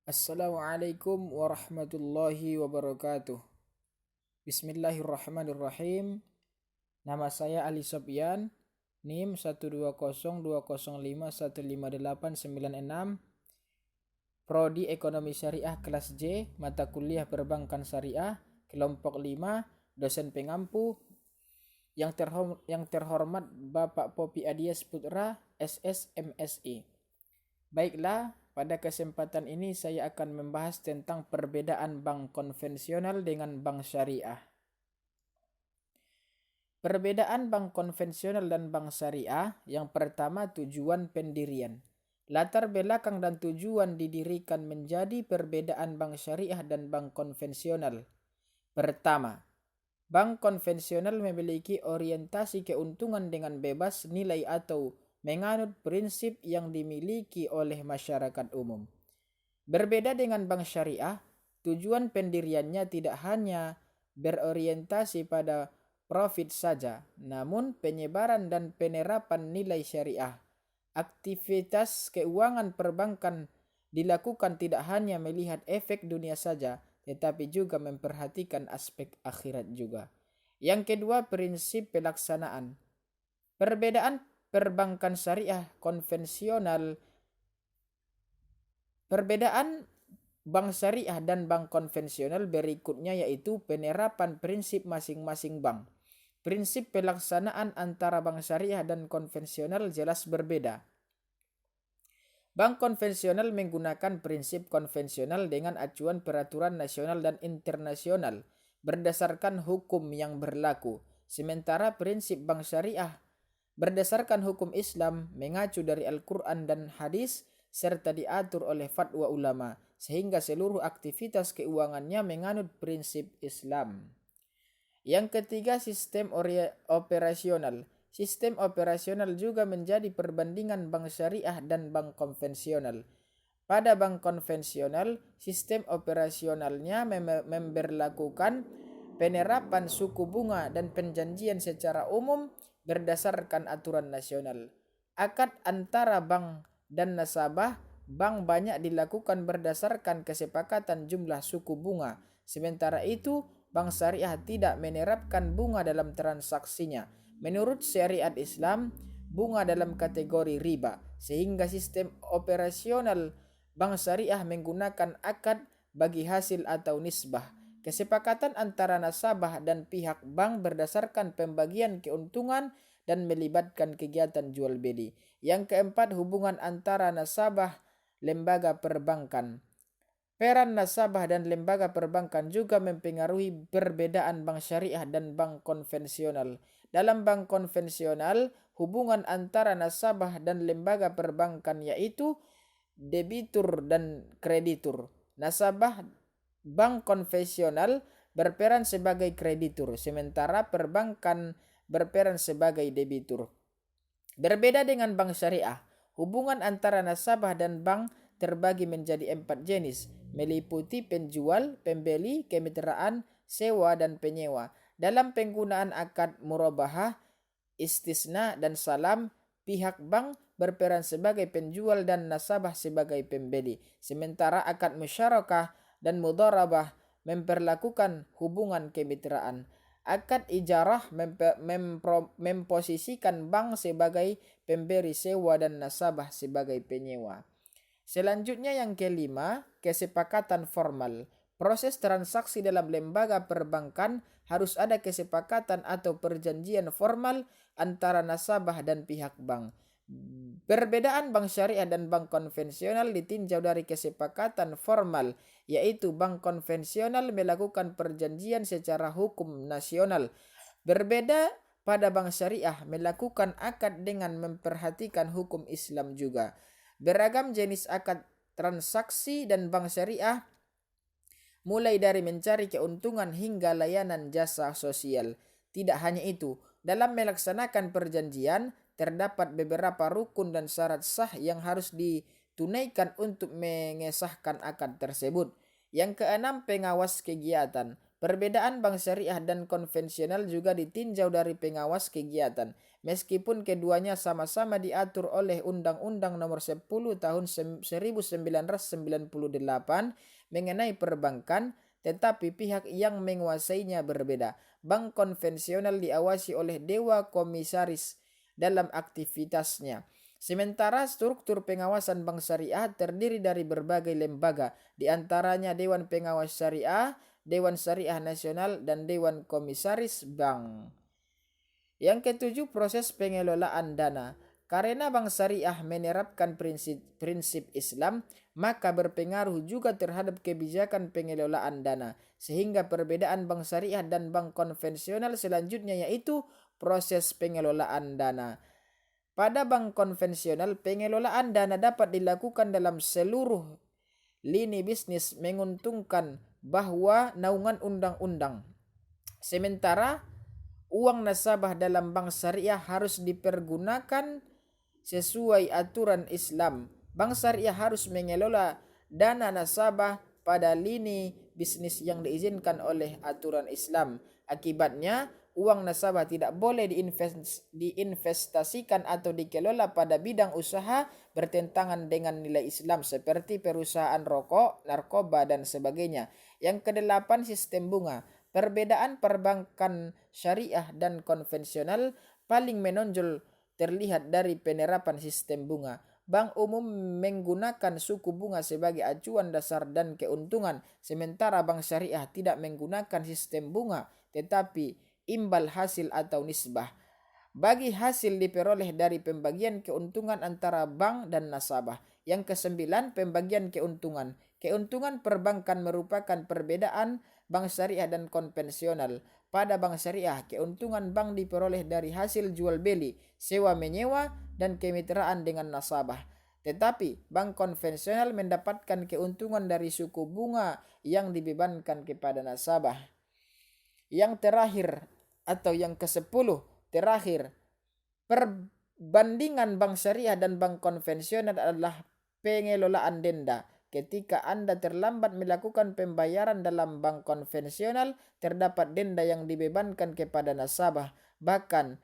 Assalamualaikum warahmatullahi wabarakatuh. Bismillahirrahmanirrahim. Nama saya Ali Sopyan, NIM 12020051586, Prodi Ekonomi Syariah kelas J, mata kuliah Perbankan Syariah, kelompok 5, dosen pengampu. Yang terhormat Bapak Popi Adias Putra, SSMSI. Baiklah, pada kesempatan ini saya akan membahas tentang perbedaan bank konvensional dengan bank syariah. Perbedaan bank konvensional dan bank syariah, yang pertama tujuan pendirian. Latar belakang dan tujuan didirikan menjadi perbedaan bank syariah dan bank konvensional. Pertama, bank konvensional memiliki orientasi keuntungan dengan bebas nilai atau menganut prinsip yang dimiliki oleh masyarakat umum. Berbeda dengan bank syariah, tujuan pendiriannya tidak hanya berorientasi pada profit saja, namun penyebaran dan penerapan nilai syariah. Aktivitas keuangan perbankan dilakukan tidak hanya melihat efek dunia saja, tetapi juga memperhatikan aspek akhirat juga. Yang kedua, prinsip pelaksanaan. Perbedaan perbankan syariah konvensional. Perbedaan bank syariah dan bank konvensional berikutnya yaitu penerapan prinsip masing-masing bank. Prinsip pelaksanaan antara bank syariah dan konvensional jelas berbeda. Bank konvensional menggunakan prinsip konvensional dengan acuan peraturan nasional dan internasional berdasarkan hukum yang berlaku. Sementara prinsip bank syariah berdasarkan hukum Islam mengacu dari Al-Quran dan hadis serta diatur oleh fatwa ulama sehingga seluruh aktivitas keuangannya menganut prinsip Islam. Yang ketiga, sistem operasional. Sistem operasional juga menjadi perbandingan bank syariah dan bank konvensional. Pada bank konvensional, sistem operasionalnya memberlakukan penerapan suku bunga dan penjanjian secara umum berdasarkan aturan nasional. Akad antara bank dan nasabah bank banyak dilakukan berdasarkan kesepakatan jumlah suku bunga. Sementara itu, bank syariah tidak menerapkan bunga dalam transaksinya. Menurut syariat Islam, bunga dalam kategori riba, sehingga sistem operasional bank syariah menggunakan akad bagi hasil atau nisbah. Kesepakatan antara nasabah dan pihak bank berdasarkan pembagian keuntungan dan melibatkan kegiatan jual beli. Yang keempat, hubungan antara nasabah lembaga perbankan. Peran nasabah dan lembaga perbankan juga mempengaruhi perbedaan bank syariah dan bank konvensional. Dalam bank konvensional, hubungan antara nasabah dan lembaga perbankan yaitu debitur dan kreditur. Nasabah bank konvensional berperan sebagai kreditur, sementara perbankan berperan sebagai debitur. Berbeda dengan bank syariah, hubungan antara nasabah dan bank terbagi menjadi 4 jenis, meliputi penjual, pembeli, kemitraan, sewa, dan penyewa. Dalam penggunaan akad murabahah, istisna, dan salam, pihak bank berperan sebagai penjual dan nasabah sebagai pembeli. Sementara akad musyarakah dan mudharabah memperlakukan hubungan kemitraan. Akad ijarah memposisikan bank sebagai pemberi sewa dan nasabah sebagai penyewa. Selanjutnya yang kelima, kesepakatan formal. Proses transaksi dalam lembaga perbankan harus ada kesepakatan atau perjanjian formal antara nasabah dan pihak bank. Perbedaan bank syariah dan bank konvensional ditinjau dari kesepakatan formal, yaitu bank konvensional melakukan perjanjian secara hukum nasional. Berbeda pada bank syariah melakukan akad dengan memperhatikan hukum Islam juga. Beragam jenis akad transaksi dan bank syariah mulai dari mencari keuntungan hingga layanan jasa sosial. Tidak hanya itu, dalam melaksanakan perjanjian terdapat beberapa rukun dan syarat sah yang harus ditunaikan untuk mengesahkan akad tersebut. Yang keenam, pengawas kegiatan. Perbedaan bank syariah dan konvensional juga ditinjau dari pengawas kegiatan. Meskipun keduanya sama-sama diatur oleh Undang-Undang Nomor 10 Tahun 1998 mengenai perbankan, tetapi pihak yang menguasainya berbeda. Bank konvensional diawasi oleh Dewan Komisaris dalam aktivitasnya. Sementara struktur pengawasan bank syariah terdiri dari berbagai lembaga, di antaranya Dewan Pengawas Syariah, Dewan Syariah Nasional, dan Dewan Komisaris Bank. Yang ketujuh, proses pengelolaan dana. Karena bank syariah menerapkan prinsip Islam, maka berpengaruh juga terhadap kebijakan pengelolaan dana. Sehingga perbedaan bank syariah dan bank konvensional selanjutnya yaitu proses pengelolaan dana. Pada bank konvensional, pengelolaan dana dapat dilakukan dalam seluruh lini bisnis menguntungkan bahwa naungan undang-undang. Sementara uang nasabah dalam bank syariah harus dipergunakan sesuai aturan Islam. Bank syariah harus mengelola dana nasabah pada lini bisnis yang diizinkan oleh aturan Islam. Akibatnya, uang nasabah tidak boleh diinvestasikan atau dikelola pada bidang usaha bertentangan dengan nilai Islam seperti perusahaan rokok, narkoba, dan sebagainya. Yang kedelapan, sistem bunga. Perbedaan perbankan syariah dan konvensional paling menonjol terlihat dari penerapan sistem bunga. Bank umum menggunakan suku bunga sebagai acuan dasar dan keuntungan, sementara bank syariah tidak menggunakan sistem bunga, tetapi imbal hasil atau nisbah. Bagi hasil diperoleh dari pembagian keuntungan antara bank dan nasabah. Yang kesembilan, pembagian keuntungan. Keuntungan perbankan merupakan perbedaan bank syariah dan konvensional. Pada bank syariah, keuntungan bank diperoleh dari hasil jual beli, sewa menyewa, dan kemitraan dengan nasabah. Tetapi bank konvensional mendapatkan keuntungan dari suku bunga yang dibebankan kepada nasabah. Yang terakhir atau yang ke-10 terakhir, perbandingan bank syariah dan bank konvensional adalah pengelolaan denda. Ketika Anda terlambat melakukan pembayaran dalam bank konvensional, terdapat denda yang dibebankan kepada nasabah. Bahkan,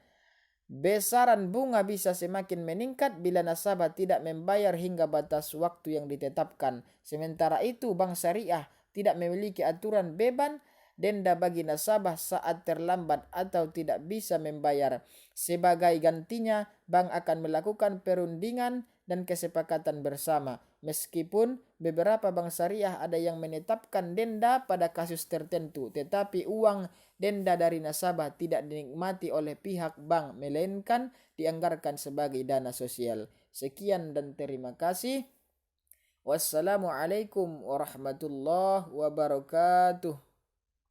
besaran bunga bisa semakin meningkat bila nasabah tidak membayar hingga batas waktu yang ditetapkan. Sementara itu, bank syariah tidak memiliki aturan beban denda bagi nasabah saat terlambat atau tidak bisa membayar. Sebagai gantinya, bank akan melakukan perundingan dan kesepakatan bersama. Meskipun beberapa bank syariah ada yang menetapkan denda pada kasus tertentu, tetapi uang denda dari nasabah tidak dinikmati oleh pihak bank, melainkan dianggarkan sebagai dana sosial. Sekian dan terima kasih. Wassalamualaikum warahmatullahi wabarakatuh.